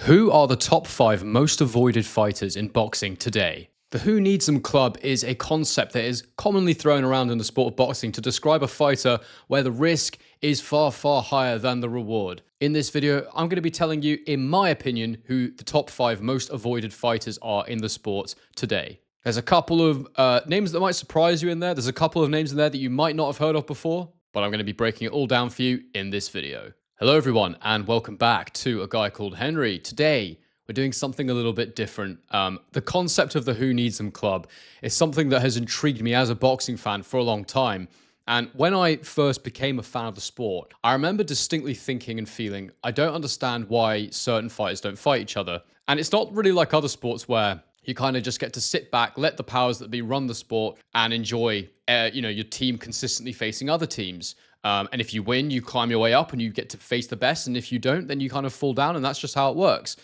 Who are the top 5 most avoided fighters in boxing today? The Who Needs Them Club is a concept that is commonly thrown around in the sport of boxing to describe a fighter where the risk is far, far higher than the reward. In this video, I'm going to be telling you, in my opinion, who the top 5 most avoided fighters are in the sport today. There's a couple of names that might surprise you in there. There's a couple of names in there that you might not have heard of before, but I'm going to be breaking it all down for you in this video. Hello everyone, and welcome back to A Guy Called Henry. Today, we're doing something a little bit different. The concept of the Who Needs Them Club is something that has intrigued me as a boxing fan for a long time. And when I first became a fan of the sport, I remember distinctly thinking and feeling, I don't understand why certain fighters don't fight each other. And it's not really like other sports where you kind of just get to sit back, let the powers that be run the sport, and enjoy your team consistently facing other teams. And if you win, you climb your way up and you get to face the best. And if you don't, then you kind of fall down, and that's just how it works.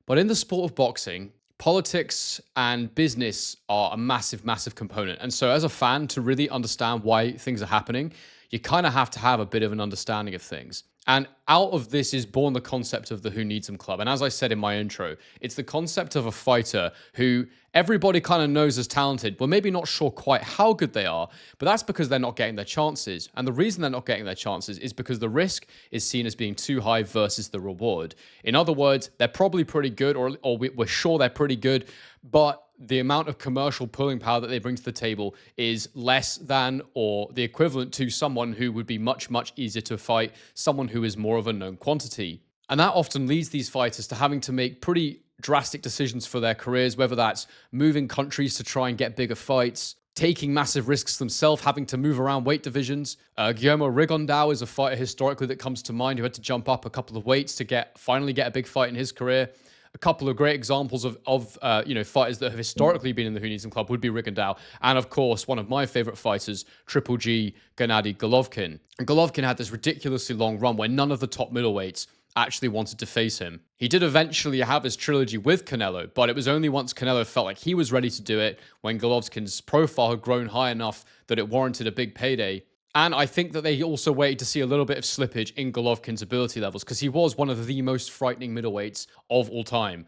But in the sport of boxing, politics and business are a massive, massive component. And so as a fan, to really understand why things are happening, you kind of have to have a bit of an understanding of things. And out of this is born the concept of the Who Needs Them Club. And as I said in my intro, it's the concept of a fighter who everybody kind of knows is talented. We're maybe not sure quite how good they are, but that's because they're not getting their chances. And the reason they're not getting their chances is because the risk is seen as being too high versus the reward. In other words, they're probably pretty good, or we're sure they're pretty good, but the amount of commercial pulling power that they bring to the table is less than or the equivalent to someone who would be much, much easier to fight, someone who is more of a known quantity. And that often leads these fighters to having to make pretty drastic decisions for their careers, whether that's moving countries to try and get bigger fights, taking massive risks themselves, having to move around weight divisions. Guillermo Rigondeaux is a fighter historically that comes to mind who had to jump up a couple of weights to finally get a big fight in his career. A couple of great examples of fighters that have historically been in the Who Needs Them Club would be Rigondeaux, and of course one of my favorite fighters, Triple G Gennady Golovkin. And Golovkin had this ridiculously long run where none of the top middleweights actually wanted to face him. He did eventually have his trilogy with Canelo, but it was only once Canelo felt like he was ready to do it, when Golovkin's profile had grown high enough that it warranted a big payday. And I think that they also waited to see a little bit of slippage in Golovkin's ability levels, because he was one of the most frightening middleweights of all time.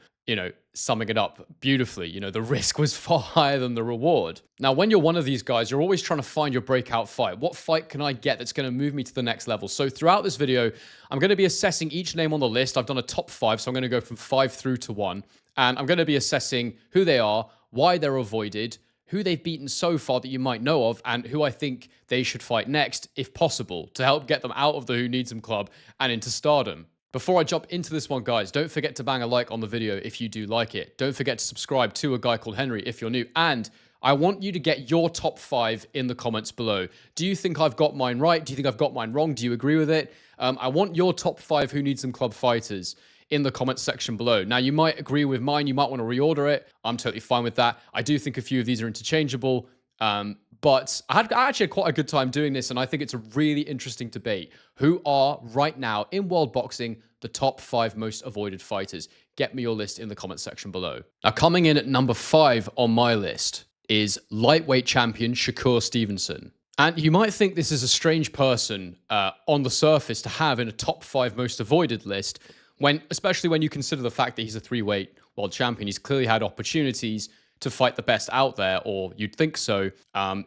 Summing it up beautifully, the risk was far higher than the reward. Now, when you're one of these guys, you're always trying to find your breakout fight. What fight can I get that's going to move me to the next level? So throughout this video, I'm going to be assessing each name on the list. I've done a top 5, so I'm going to go from 5 through to 1. And I'm going to be assessing who they are, why they're avoided, who they've beaten so far that you might know of, and who I think they should fight next, if possible, to help get them out of the Who Needs Them Club and into stardom. Before I jump into this one, guys, don't forget to bang a like on the video if you do like it. Don't forget to subscribe to A Guy Called Henry if you're new. And I want you to get your top 5 in the comments below. Do you think I've got mine right? Do you think I've got mine wrong? Do you agree with it? I want your top 5 Who Needs Them Club fighters in the comments section below. Now, you might agree with mine. You might want to reorder it. I'm totally fine with that. I do think a few of these are interchangeable. But I actually had quite a good time doing this, and I think it's a really interesting debate. Who are, right now, in world boxing, the top 5 most avoided fighters? Get me your list in the comments section below. Now, coming in at number 5 on my list is lightweight champion Shakur Stevenson. And you might think this is a strange person on the surface to have in a top 5 most avoided list, especially when you consider the fact that he's a 3-weight world champion. He's clearly had opportunities to fight the best out there, or you'd think so,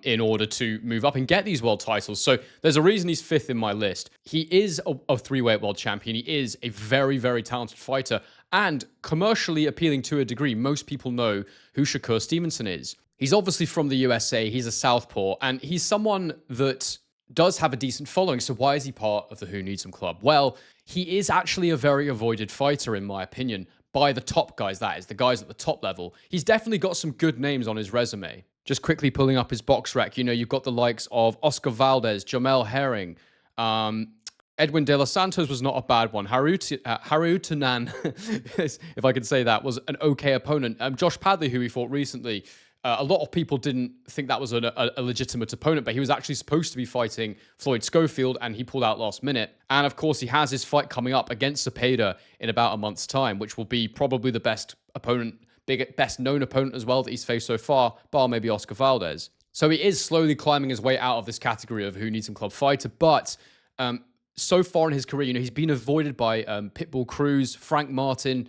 in order to move up and get these world titles. So there's a reason he's 5th in my list. He is a 3-weight world champion. He is a very, very talented fighter, and commercially appealing to a degree. Most people know who Shakur Stevenson is. He's obviously from the USA. He's a southpaw, and he's someone that does have a decent following. So why is he part of the Who Needs Them Club? Well, he is actually a very avoided fighter, in my opinion, by the top guys, that is, the guys at the top level. He's definitely got some good names on his resume. Just quickly pulling up his box rec, you've got the likes of Oscar Valdez, Jamel Herring, Edwin De Los Santos was not a bad one. Harutunan, if I could say that, was an okay opponent. Josh Padley, who he fought recently, a lot of people didn't think that was a legitimate opponent, but he was actually supposed to be fighting Floyd Schofield, and he pulled out last minute. And of course, he has his fight coming up against Cepeda in about a month's time, which will be probably the best known opponent as well that he's faced so far, bar maybe Oscar Valdez. So he is slowly climbing his way out of this category of Who Needs Some Club fighter, but so far in his career, he's been avoided by Pitbull Cruz, Frank Martin,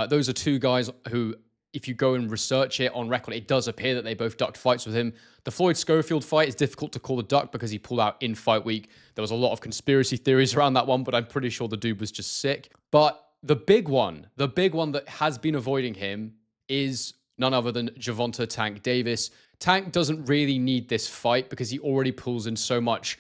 Those are two guys who, if you go and research it on record, it does appear that they both ducked fights with him. The Floyd Schofield fight is difficult to call a duck because he pulled out in fight week. There was a lot of conspiracy theories around that one, but I'm pretty sure the dude was just sick. But the big one that has been avoiding him is none other than Gervonta Tank Davis. Tank doesn't really need this fight because he already pulls in so much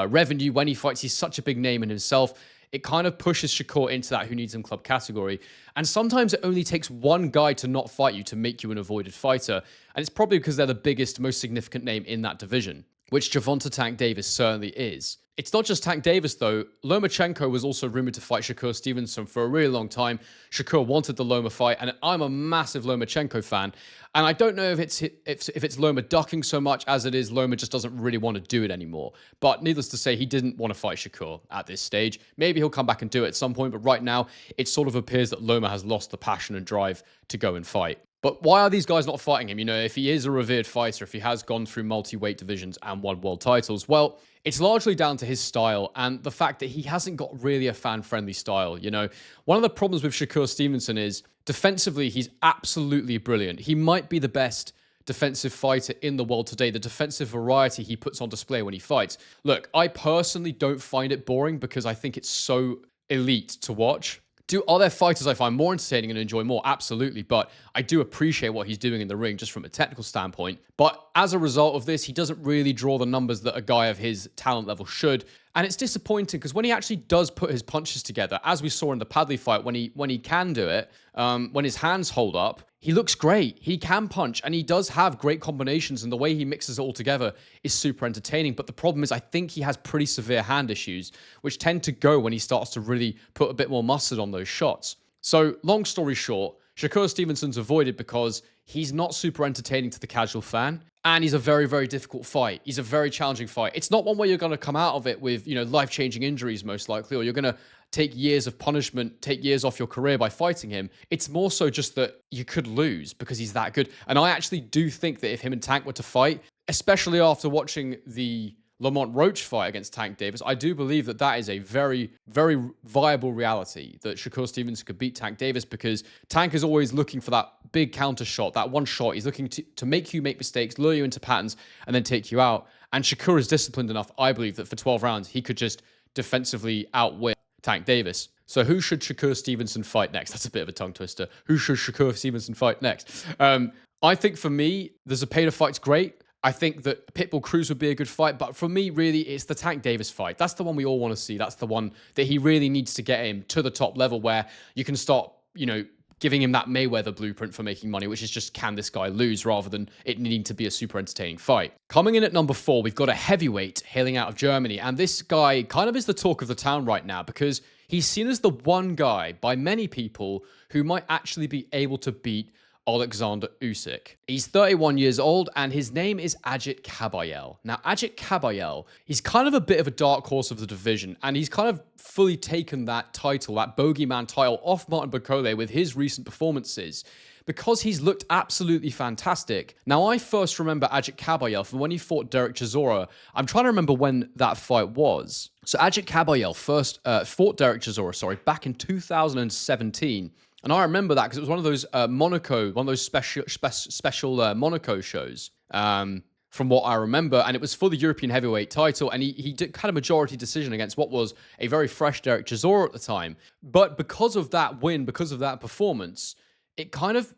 revenue when he fights. He's such a big name in himself. It kind of pushes Shakur into that who needs him club category. And sometimes it only takes one guy to not fight you to make you an avoided fighter. And it's probably because they're the biggest, most significant name in that division, which Gervonta Tank Davis certainly is. It's not just Tank Davis, though. Lomachenko was also rumored to fight Shakur Stevenson for a really long time. Shakur wanted the Loma fight, and I'm a massive Lomachenko fan. And I don't know if it's Loma ducking so much as it is Loma just doesn't really want to do it anymore. But needless to say, he didn't want to fight Shakur at this stage. Maybe he'll come back and do it at some point, but right now, it sort of appears that Loma has lost the passion and drive to go and fight. But why are these guys not fighting him? You know, if he is a revered fighter, if he has gone through multi-weight divisions and won world titles, well, it's largely down to his style and the fact that he hasn't got really a fan-friendly style. You know, one of the problems with Shakur Stevenson is defensively, he's absolutely brilliant. He might be the best defensive fighter in the world today. The defensive variety he puts on display when he fights. Look, I personally don't find it boring because I think it's so elite to watch. Are there fighters I find more entertaining and enjoy more? Absolutely. But I do appreciate what he's doing in the ring just from a technical standpoint. But as a result of this, he doesn't really draw the numbers that a guy of his talent level should. And it's disappointing because when he actually does put his punches together, as we saw in the Padley fight, when he can do it, when his hands hold up, he looks great. He can punch and he does have great combinations, and the way he mixes it all together is super entertaining. But the problem is I think he has pretty severe hand issues, which tend to go when he starts to really put a bit more mustard on those shots. So long story short, Shakur Stevenson's avoided because he's not super entertaining to the casual fan, and he's a very, very difficult fight. He's a very challenging fight. It's not one where you're going to come out of it with, you know, life-changing injuries most likely, or you're going to take years of punishment, take years off your career by fighting him. It's more so just that you could lose because he's that good. And I actually do think that if him and Tank were to fight, especially after watching the Lamont Roach fight against Tank Davis, I do believe that that is a very, very viable reality that Shakur Stevenson could beat Tank Davis, because Tank is always looking for that big counter shot, that one shot. He's looking to make you make mistakes, lure you into patterns, and then take you out. And Shakur is disciplined enough, I believe, that for 12 rounds, he could just defensively outwit Tank Davis. So who should Shakur Stevenson fight next? That's a bit of a tongue twister. Who should Shakur Stevenson fight next? I think for me, the Zepeda fight's great. I think that Pitbull Cruz would be a good fight, but for me, really, it's the Tank Davis fight. That's the one we all want to see. That's the one that he really needs to get him to the top level, where you can start, you know, giving him that Mayweather blueprint for making money, which is just, can this guy lose, rather than it needing to be a super entertaining fight. Coming in at number 4, we've got a heavyweight hailing out of Germany, and this guy kind of is the talk of the town right now because he's seen as the one guy by many people who might actually be able to beat Alexander Usyk. He's 31 years old and his name is Agit Kabayel. Now, Agit Kabayel, he's kind of a bit of a dark horse of the division, and he's kind of fully taken that title, that bogeyman title, off Martin Bakole with his recent performances, because he's looked absolutely fantastic. Now, I first remember Agit Kabayel from when he fought Derek Chisora. I'm trying to remember when that fight was. So Agit Kabayel first fought Derek Chisora, back in 2017. And I remember that because it was one of those special Monaco shows, from what I remember. And it was for the European heavyweight title. And he had a majority decision against what was a very fresh Derek Chisora at the time. But because of that win, because of that performance, it kind of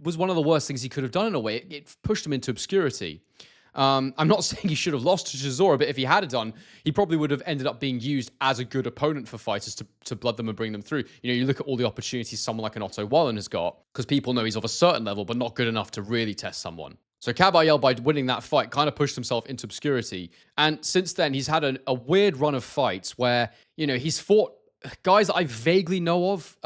was one of the worst things he could have done in a way. It pushed him into obscurity. I'm not saying he should have lost to Chisora, but if he had done, he probably would have ended up being used as a good opponent for fighters to blood them and bring them through. You know, you look at all the opportunities someone like an Otto Wallen has got, because people know he's of a certain level, but not good enough to really test someone. So Kabayel, by winning that fight, kind of pushed himself into obscurity. And since then, he's had a weird run of fights where, you know, he's fought guys that I vaguely know of.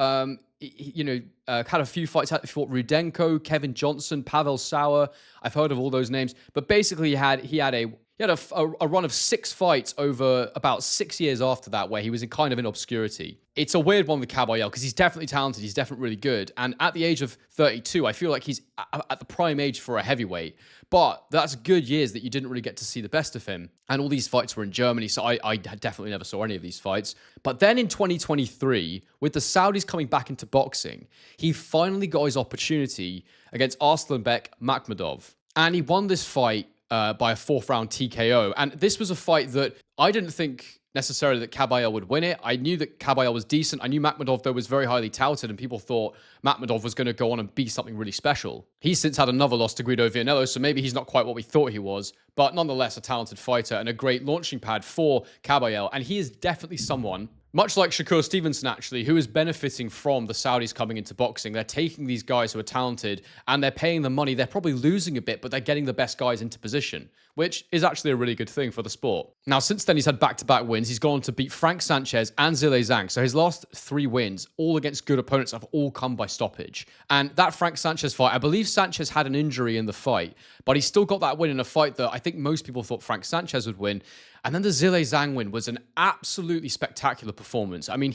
Had a few fights. He fought Rudenko, Kevin Johnson, Pavel Sauer. I've heard of all those names, but basically he had a He had a run of 6 fights over about 6 years after that, where he was kind of in obscurity. It's a weird one with Kabayel because he's definitely talented. He's definitely really good. And at the age of 32, I feel like he's at the prime age for a heavyweight. But that's good years that you didn't really get to see the best of him. And all these fights were in Germany, so I definitely never saw any of these fights. But then in 2023, with the Saudis coming back into boxing, he finally got his opportunity against Arslanbek Makhmudov. And he won this fight by a 4th round TKO. And this was a fight that I didn't think necessarily that Kabayel would win it. I knew that Kabayel was decent. I knew Makhmudov, though, was very highly touted, and people thought Makhmudov was going to go on and be something really special. He's since had another loss to Guido Vianello, so maybe he's not quite what we thought he was, but nonetheless a talented fighter and a great launching pad for Kabayel. And he is definitely someone, much like Shakur Stevenson, actually, who is benefiting from the Saudis coming into boxing. They're taking these guys who are talented and they're paying them money. They're probably losing a bit, but they're getting the best guys into position, which is actually a really good thing for the sport. Now, since then, he's had back-to-back wins. He's gone on to beat Frank Sanchez and Zhilei Zhang. So his last 3 wins, all against good opponents, have all come by stoppage. And that Frank Sanchez fight, I believe Sanchez had an injury in the fight, but he still got that win in a fight that I think most people thought Frank Sanchez would win. And then the Zhilei Zhang win was an absolutely spectacular performance. I mean,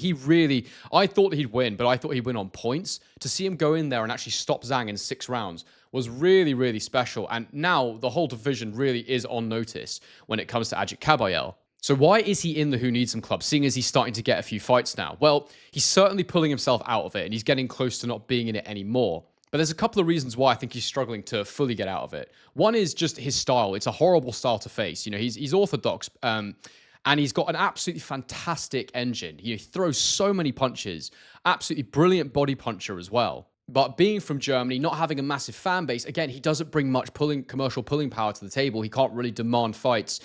I thought he'd win, but I thought he'd win on points. To see him go in there and actually stop Zhang in 6 rounds was really, really special. And now the whole division really is on notice when it comes to Agit Kabayel. So why is he in the Who Needs Him club, seeing as he's starting to get a few fights now? Well, he's certainly pulling himself out of it, and he's getting close to not being in it anymore. But there's a couple of reasons why I think he's struggling to fully get out of it. One is just his style. It's a horrible style to face. You know, he's orthodox, and he's got an absolutely fantastic engine. He throws so many punches, absolutely brilliant body puncher as well. But being from Germany, not having a massive fan base, again, he doesn't bring much commercial pulling power to the table. He can't really demand fights.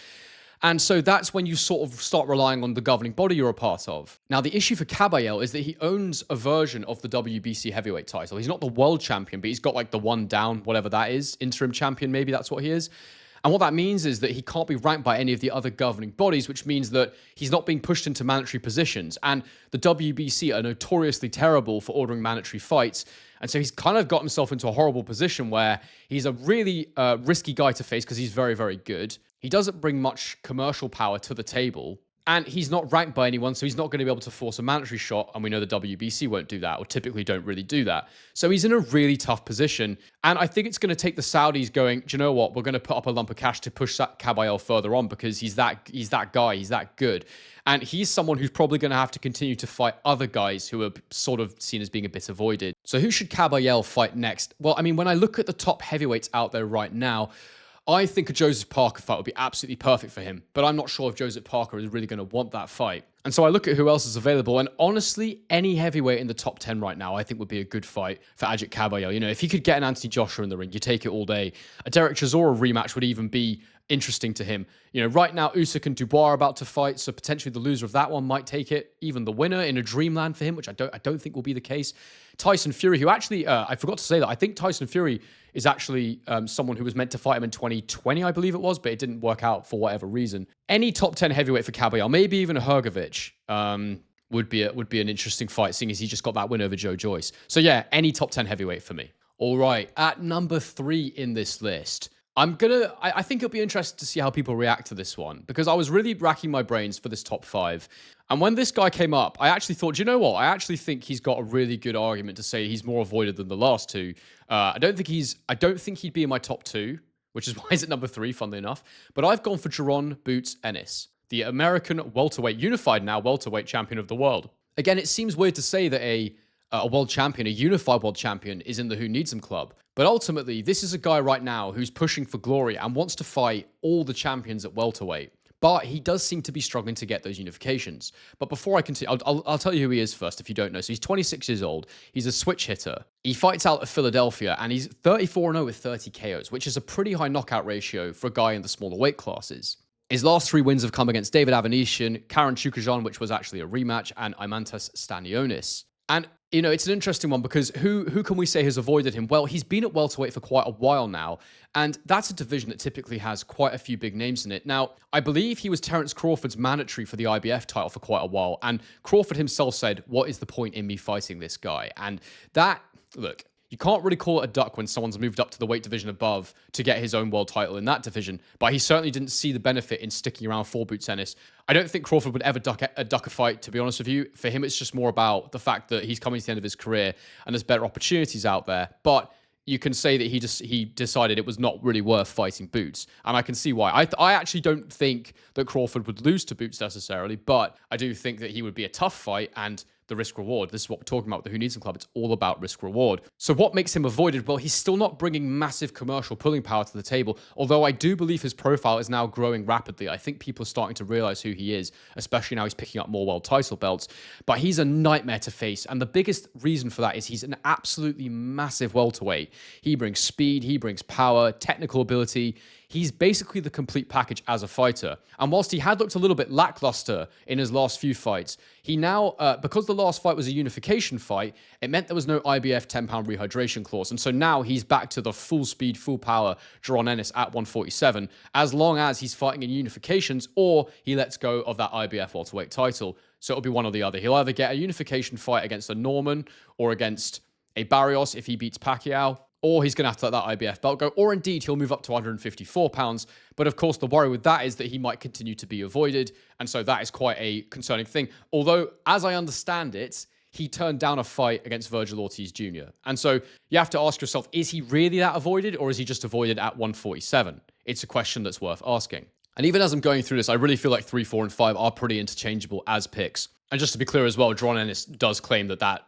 And so that's when you sort of start relying on the governing body you're a part of. Now, the issue for Kabayel is that he owns a version of the WBC heavyweight title. He's not the world champion, but he's got like the one down, whatever that is, interim champion, maybe that's what he is. And what that means is that he can't be ranked by any of the other governing bodies, which means that he's not being pushed into mandatory positions. And the WBC are notoriously terrible for ordering mandatory fights. And so he's kind of got himself into a horrible position where he's a really risky guy to face because he's very, very good. He doesn't bring much commercial power to the table. And he's not ranked by anyone, so he's not going to be able to force a mandatory shot. And we know the WBC won't do that, or typically don't really do that. So he's in a really tough position. And I think it's going to take the Saudis going, do you know what? We're going to put up a lump of cash to push that Kabayel further on because he's that guy. He's that good. And he's someone who's probably going to have to continue to fight other guys who are sort of seen as being a bit avoided. So who should Kabayel fight next? Well, I mean, when I look at the top heavyweights out there right now, I think a Joseph Parker fight would be absolutely perfect for him, but I'm not sure if Joseph Parker is really going to want that fight. And so I look at who else is available, and honestly, any heavyweight in the top 10 right now, I think would be a good fight for Agit Kabayel. You know, if he could get an Anthony Joshua in the ring, you take it all day. A Derek Chisora rematch would even be interesting to him. You know, right now, Usyk and Dubois are about to fight, so potentially the loser of that one might take it. Even the winner in a dreamland for him, which I don't think will be the case. Tyson Fury, who actually, I forgot to say that, I think Tyson Fury is actually someone who was meant to fight him in 2020, I believe it was, but it didn't work out for whatever reason. Any top 10 heavyweight for Kabayel, maybe even a Hrgovic, would be an interesting fight, seeing as he just got that win over Joe Joyce. So yeah, any top 10 heavyweight for me. All right, at number 3 in this list, I think it'll be interesting to see how people react to this one, because I was really racking my brains for this top 5. And when this guy came up, I actually thought, you know what? I actually think he's got a really good argument to say he's more avoided than the last two. I don't think he'd be in my top 2, which is why he's at number 3, funnily enough. But I've gone for Jaron Boots Ennis, the American welterweight, unified now welterweight champion of the world. Again, it seems weird to say that a world champion, a unified world champion, is in the Who Needs Him club. But ultimately, this is a guy right now who's pushing for glory and wants to fight all the champions at welterweight. But he does seem to be struggling to get those unifications. But before I continue, I'll tell you who he is first if you don't know. So he's 26 years old. He's a switch hitter. He fights out of Philadelphia, and he's 34-0 with 30 KOs, which is a pretty high knockout ratio for a guy in the smaller weight classes. His last 3 wins have come against David Avanesian, Karen Chukajan, which was actually a rematch, and Imantas Stanionis. And, you know, it's an interesting one because who can we say has avoided him? Well, he's been at welterweight for quite a while now, and that's a division that typically has quite a few big names in it. Now, I believe he was Terence Crawford's mandatory for the IBF title for quite a while, and Crawford himself said, what is the point in me fighting this guy? And that, look, You can't really call it a duck when someone's moved up to the weight division above to get his own world title in that division, but he certainly didn't see the benefit in sticking around for Boots Ennis. I don't think Crawford would ever duck a fight, to be honest with you. For him, it's just more about the fact that he's coming to the end of his career and there's better opportunities out there. But you can say that he decided it was not really worth fighting Boots. And I can see why. I actually don't think that Crawford would lose to Boots necessarily, but I do think that he would be a tough fight, and the risk reward. This is what we're talking about with the Who Needs Him Club. It's all about risk reward. So what makes him avoided? Well, he's still not bringing massive commercial pulling power to the table, although I do believe his profile is now growing rapidly. I think people are starting to realize who he is, especially now he's picking up more world title belts. But he's a nightmare to face, and the biggest reason for that is he's an absolutely massive welterweight. He brings speed, he brings power, technical ability. He's basically the complete package as a fighter. And whilst he had looked a little bit lackluster in his last few fights, he now, because the last fight was a unification fight, it meant there was no IBF 10-pound rehydration clause. And so now he's back to the full speed, full power Jaron Ennis at 147, as long as he's fighting in unifications or he lets go of that IBF welterweight title. So it'll be one or the other. He'll either get a unification fight against a Norman or against a Barrios if he beats Pacquiao, or he's going to have to let that IBF belt go, or indeed he'll move up to 154 pounds. But of course, the worry with that is that he might continue to be avoided, and so that is quite a concerning thing. Although, as I understand it, he turned down a fight against Virgil Ortiz Jr. And so you have to ask yourself, is he really that avoided, or is he just avoided at 147? It's a question that's worth asking. And even as I'm going through this, I really feel like 3, 4, and 5 are pretty interchangeable as picks. And just to be clear as well, Jaron Ennis does claim that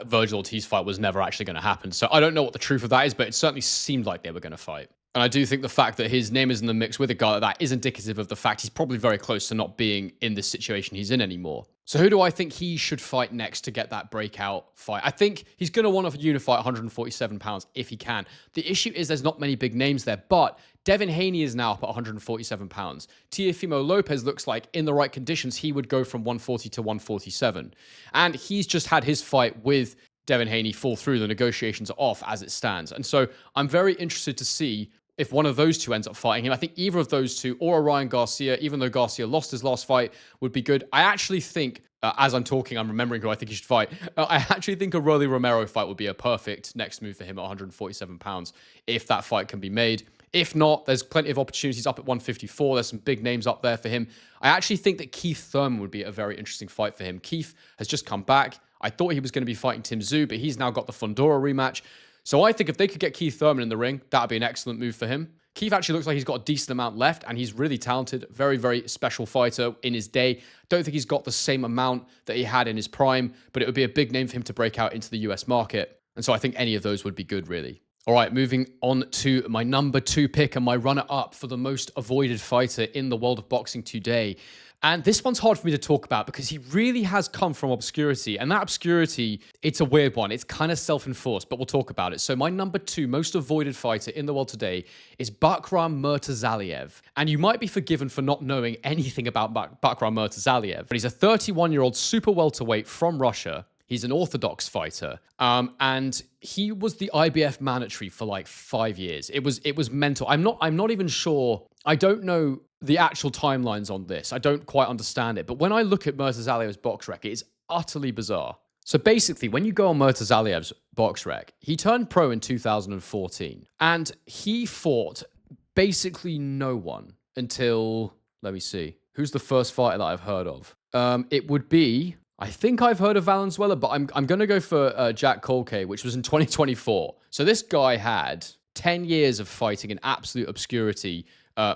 Virgil Ortiz fight was never actually going to happen. So I don't know what the truth of that is, but it certainly seemed like they were going to fight. And I do think the fact that his name is in the mix with a guy like that is indicative of the fact he's probably very close to not being in this situation he's in anymore. So who do I think he should fight next to get that breakout fight? I think he's going to want to unify 147 pounds if he can. The issue is there's not many big names there, but Devin Haney is now up at 147 pounds. Teofimo Lopez looks like in the right conditions, he would go from 140 to 147. And he's just had his fight with Devin Haney fall through. The negotiations are off as it stands. And so I'm very interested to see if one of those two ends up fighting him. I think either of those two, or Ryan Garcia, even though Garcia lost his last fight, would be good. I actually think, as I'm talking, I'm remembering who I think he should fight. I actually think a Rolly Romero fight would be a perfect next move for him at 147 pounds, if that fight can be made. If not, there's plenty of opportunities up at 154. There's some big names up there for him. I actually think that Keith Thurman would be a very interesting fight for him. Keith has just come back. I thought he was going to be fighting Tim Tszyu, but he's now got the Fundora rematch. So I think if they could get Keith Thurman in the ring, that would be an excellent move for him. Keith actually looks like he's got a decent amount left, and he's really talented, very, very special fighter in his day. Don't think he's got the same amount that he had in his prime, but it would be a big name for him to break out into the US market. And so I think any of those would be good, really. All right, moving on to my number 2 pick and my runner-up for the most avoided fighter in the world of boxing today. And this one's hard for me to talk about because he really has come from obscurity. And that obscurity, it's a weird one. It's kind of self-enforced, but we'll talk about it. So my number 2 most avoided fighter in the world today is Bakhram Murtazaliev. And you might be forgiven for not knowing anything about Bakhram Murtazaliev. But he's a 31-year-old super welterweight from Russia. He's an orthodox fighter, and he was the IBF mandatory for like 5 years. It was mental. I'm not even sure. I don't know the actual timelines on this. I don't quite understand it. But when I look at Murtazaliev's box rec, it is utterly bizarre. So basically, when you go on Murtazaliev's box rec, he turned pro in 2014, and he fought basically no one until, let me see, who's the first fighter that I've heard of? It would be, I think I've heard of Valenzuela, but I'm going to go for Jack Colque, which was in 2024. So this guy had 10 years of fighting in absolute obscurity,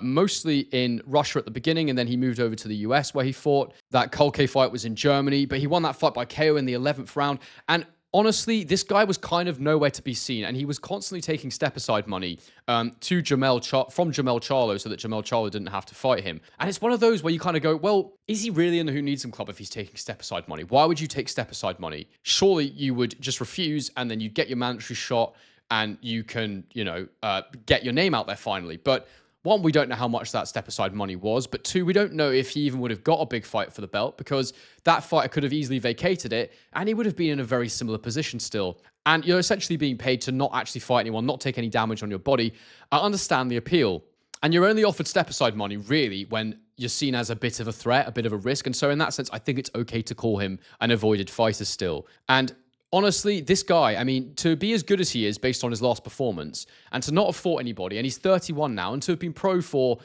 mostly in Russia at the beginning, and then he moved over to the US where he fought. That Colque fight was in Germany, but he won that fight by KO in the 11th round. And honestly, this guy was kind of nowhere to be seen, and he was constantly taking step-aside money from Jamel Charlo so that Jamel Charlo didn't have to fight him. And it's one of those where you kind of go, well, is he really in the Who Needs Him Club if he's taking step-aside money? Why would you take step-aside money? Surely you would just refuse, and then you get your mandatory shot, and you can, get your name out there finally. But one, we don't know how much that step-aside money was, but two, we don't know if he even would have got a big fight for the belt, because that fighter could have easily vacated it, and he would have been in a very similar position still. And you're essentially being paid to not actually fight anyone, not take any damage on your body. I understand the appeal. And you're only offered step-aside money, really, when you're seen as a bit of a threat, a bit of a risk. And so in that sense, I think it's okay to call him an avoided fighter still. And honestly, this guy, I mean, to be as good as he is based on his last performance and to not have fought anybody, and he's 31 now, and to have been pro for,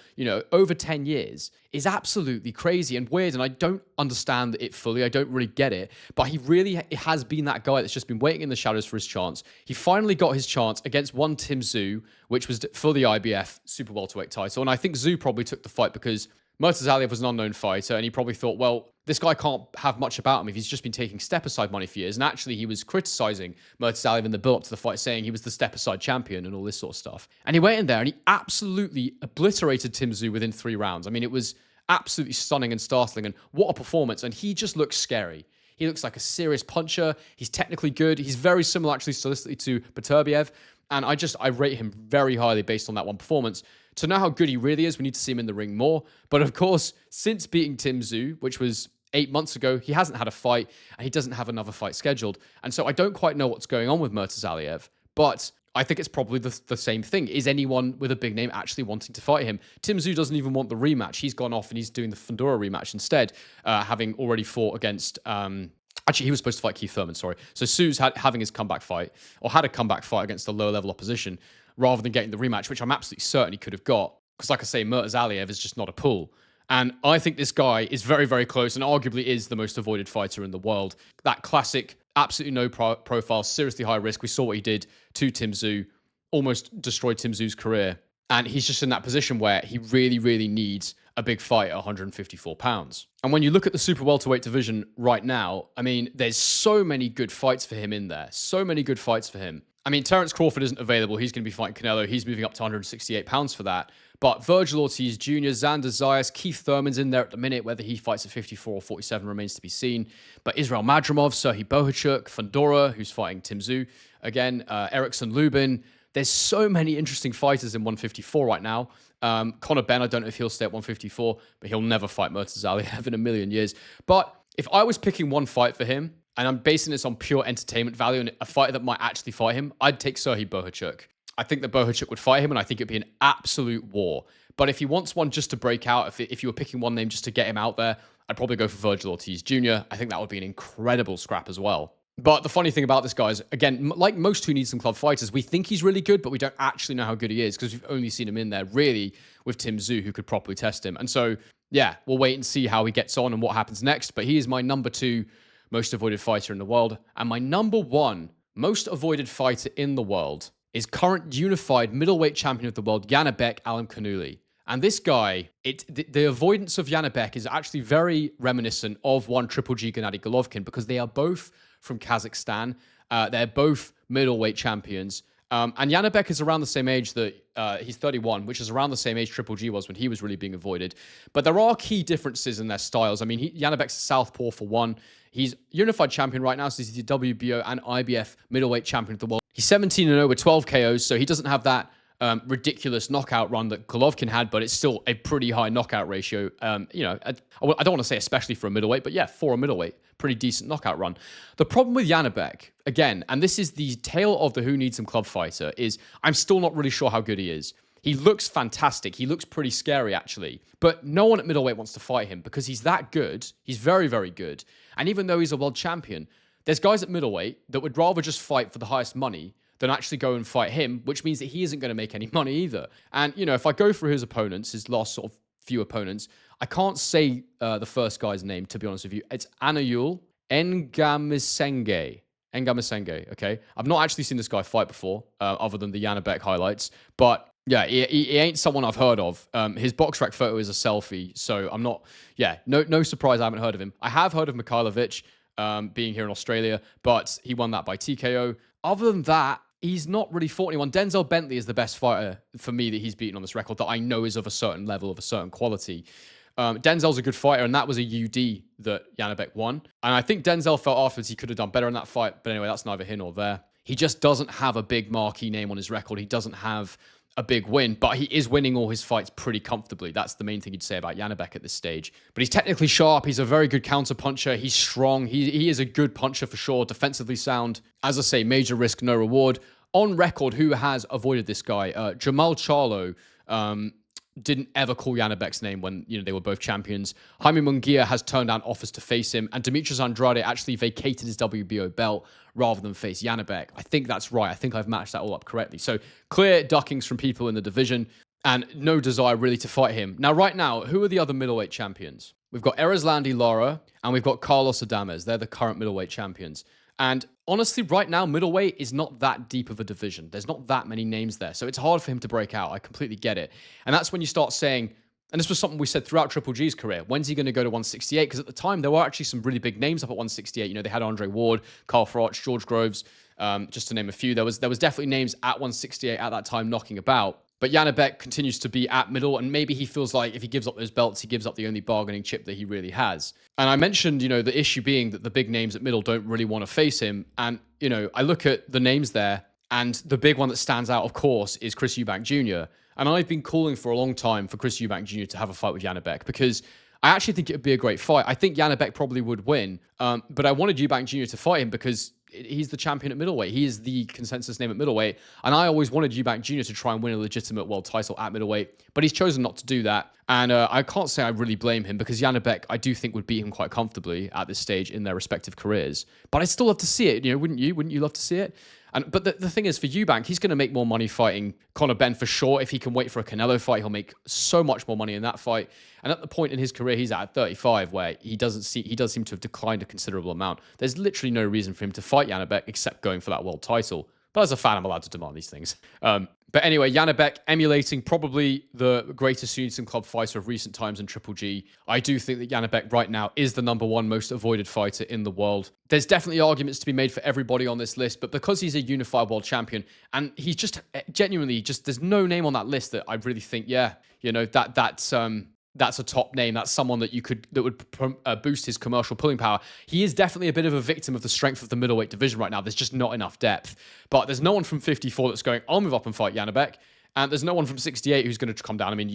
over 10 years is absolutely crazy and weird. And I don't understand it fully. I don't really get it. But he really has been that guy that's just been waiting in the shadows for his chance. He finally got his chance against one Tim Tszyu, which was for the IBF super welterweight title. And I think Tszyu probably took the fight because Murtazaliev was an unknown fighter, and he probably thought, well, this guy can't have much about him if he's just been taking step-aside money for years. And actually, he was criticizing Murtazaliev in the build-up to the fight, saying he was the step-aside champion and all this sort of stuff. And he went in there, and he absolutely obliterated Tim Tszyu within 3 rounds. I mean, it was absolutely stunning and startling, and what a performance. And he just looks scary. He looks like a serious puncher. He's technically good. He's very similar, actually, stylistically to Beterbiev. And I rate him very highly based on that one performance. To know how good he really is, we need to see him in the ring more. But of course, since beating Tim Tszyu, which was 8 months ago, he hasn't had a fight, and he doesn't have another fight scheduled. And so I don't quite know what's going on with Murtazaliev, but I think it's probably the same thing. Is anyone with a big name actually wanting to fight him? Tim Tszyu doesn't even want the rematch. He's gone off and he's doing the Fundora rematch instead, having already fought against... Actually, he was supposed to fight Keith Thurman, sorry. So Tszyu's having his comeback fight, or had a comeback fight against a lower-level opposition, rather than getting the rematch, which I'm absolutely certain he could have got. Because like I say, Murtazaliev is just not a pull. And I think this guy is very, very close and arguably is the most avoided fighter in the world. That classic, absolutely no profile, seriously high risk. We saw what he did to Tim Tszyu, almost destroyed Tim Tszyu's career. And he's just in that position where he really, really needs a big fight at 154 pounds. And when you look at the super welterweight division right now, I mean, there's so many good fights for him in there. So many good fights for him. I mean, Terence Crawford isn't available. He's going to be fighting Canelo. He's moving up to 168 pounds for that. But Virgil Ortiz Jr., Xander Zayas, Keith Thurman's in there at the minute. Whether he fights at 54 or 47 remains to be seen. But Israel Madrimov, Serhii Bohachuk, Fundora, who's fighting Tim Tszyu. Again, Erickson Lubin. There's so many interesting fighters in 154 right now. Conor Benn, I don't know if he'll stay at 154, but he'll never fight Murtazaliev in a million years. But if I was picking one fight for him, and I'm basing this on pure entertainment value and a fighter that might actually fight him, I'd take Serhii Bohachuk. I think that Bohachuk would fight him, and I think it'd be an absolute war. But if he wants one just to break out, if you were picking one name just to get him out there, I'd probably go for Virgil Ortiz Jr. I think that would be an incredible scrap as well. But the funny thing about this guy is, again, like most Who Needs Some Club fighters, we think he's really good, but we don't actually know how good he is because we've only seen him in there, really, with Tim Tszyu, who could properly test him. And so, yeah, we'll wait and see how he gets on and what happens next. But he is my number 2 most avoided fighter in the world. And my number 1 most avoided fighter in the world is current unified middleweight champion of the world, Janibek Alimkhanuly. And this guy, the avoidance of Janibek is actually very reminiscent of one Triple G Gennady Golovkin because they are both from Kazakhstan. They're both middleweight champions. And Janibek is around the same age that he's 31, which is around the same age Triple G was when he was really being avoided. But there are key differences in their styles. I mean, Janibek's a southpaw for one. He's unified champion right now, so he's the WBO and IBF middleweight champion of the world. He's 17-0 with 12 KOs, so he doesn't have that ridiculous knockout run that Golovkin had, but it's still a pretty high knockout ratio. I don't want to say especially for a middleweight, but yeah, for a middleweight, pretty decent knockout run. The problem with Janibek, again, and this is the tale of the Who Needs Some Club fighter, is I'm still not really sure how good he is. He looks fantastic. He looks pretty scary, actually. But no one at middleweight wants to fight him because he's that good. He's very, very good. And even though he's a world champion, there's guys at middleweight that would rather just fight for the highest money than actually go and fight him, which means that he isn't going to make any money either. And, if I go through his opponents, his last sort of few opponents, I can't say the first guy's name, to be honest with you. It's Anayul Ngamisenge. Ngamisenge, okay? I've not actually seen this guy fight before, other than the Janibek highlights. But, yeah, he ain't someone I've heard of. His box rec photo is a selfie, so I'm not... Yeah, no surprise I haven't heard of him. I have heard of Mikhailovic being here in Australia, but he won that by TKO. Other than that, he's not really fought anyone. Denzel Bentley is the best fighter for me that he's beaten on this record that I know is of a certain level, of a certain quality. Denzel's a good fighter, and that was a UD that Janibek won. And I think Denzel felt afterwards he could have done better in that fight, but anyway, that's neither here nor there. He just doesn't have a big marquee name on his record. He doesn't have a big win, but he is winning all his fights pretty comfortably. That's the main thing you'd say about Janibek at this stage. But he's technically sharp. He's a very good counter puncher. He's strong. He is a good puncher for sure. Defensively sound. As I say, major risk, no reward. On record, who has avoided this guy? Jamal Charlo, didn't ever call Janibek's name when, they were both champions. Jaime Munguia has turned down offers to face him, and Demetrius Andrade actually vacated his WBO belt rather than face Janibek. I think that's right. I think I've matched that all up correctly. So clear duckings from people in the division and no desire really to fight him. Now, right now, who are the other middleweight champions? We've got Erislandy Lara and we've got Carlos Adames. They're the current middleweight champions. And honestly, right now, middleweight is not that deep of a division. There's not that many names there. So it's hard for him to break out. I completely get it. And that's when you start saying, and this was something we said throughout Triple G's career, when's he going to go to 168? Because at the time, there were actually some really big names up at 168. They had Andre Ward, Carl Froch, George Groves, just to name a few. There was definitely names at 168 at that time knocking about. But Janibek continues to be at middle, and maybe he feels like if he gives up those belts, he gives up the only bargaining chip that he really has. And I mentioned, the issue being that the big names at middle don't really want to face him. And, I look at the names there, and the big one that stands out, of course, is Chris Eubank Jr. And I've been calling for a long time for Chris Eubank Jr. to have a fight with Janibek because I actually think it would be a great fight. I think Janibek probably would win, but I wanted Eubank Jr. to fight him because he's the champion at middleweight. He is the consensus name at middleweight. And I always wanted Eubank Jr. to try and win a legitimate world title at middleweight, but he's chosen not to do that. And I can't say I really blame him because Janibek, I do think, would beat him quite comfortably at this stage in their respective careers. But I'd still love to see it, wouldn't you? Wouldn't you love to see it? But the thing is, for Eubank, he's going to make more money fighting Conor Benn for sure. If he can wait for a Canelo fight, he'll make so much more money in that fight. And at the point in his career he's at 35, where he does seem to have declined a considerable amount. There's literally no reason for him to fight Janibek except going for that world title. But as a fan, I'm allowed to demand these things. But anyway, Janibek emulating probably the greatest Unison Club fighter of recent times in Triple G. I do think that Janibek right now is the #1 most avoided fighter in the world. There's definitely arguments to be made for everybody on this list, but because he's a unified world champion, and he's just genuinely there's no name on that list that I really think, that's a top name. That's someone that would boost his commercial pulling power. He is definitely a bit of a victim of the strength of the middleweight division right now. There's just not enough depth. But there's no one from 54 that's going, I'll move up and fight Janibek. And there's no one from 68 who's going to come down. I mean,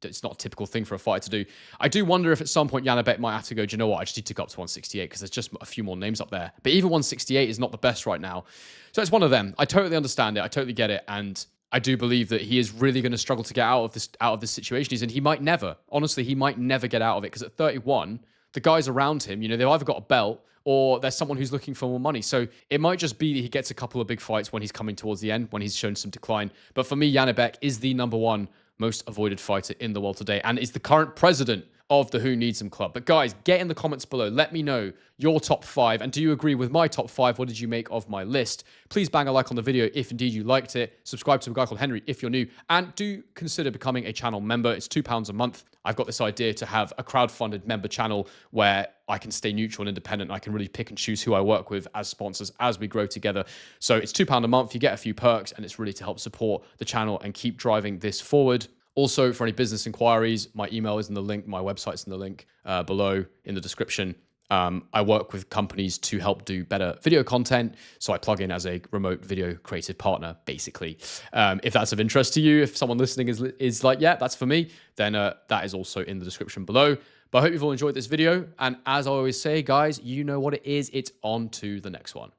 it's not a typical thing for a fighter to do. I do wonder if at some point Janibek might have to go, do you know what? I just need to go up to 168 because there's just a few more names up there. But even 168 is not the best right now. So it's one of them. I totally understand it. I totally get it. And I do believe that he is really going to struggle to get out of this situation he's in. He might never. Honestly, he might never get out of it because at 31, the guys around him, they've either got a belt or there's someone who's looking for more money. So it might just be that he gets a couple of big fights when he's coming towards the end, when he's shown some decline. But for me, Janibek is the #1 most avoided fighter in the world today and is the current president of the Who Needs Him Club. But guys, get in the comments below. Let me know your top 5. And do you agree with my top 5? What did you make of my list? Please bang a like on the video if indeed you liked it. Subscribe to a guy called Henry if you're new. And do consider becoming a channel member. It's £2 a month. I've got this idea to have a crowdfunded member channel where I can stay neutral and independent. I can really pick and choose who I work with as sponsors as we grow together. So it's £2 a month. You get a few perks and it's really to help support the channel and keep driving this forward. Also, for any business inquiries, my email is in the link, my website's in the link below in the description. I work with companies to help do better video content, so I plug in as a remote video creative partner, basically. If that's of interest to you, if someone listening is like, yeah, that's for me, then that is also in the description below. But I hope you've all enjoyed this video, and as I always say, guys, you know what it is. It's on to the next one.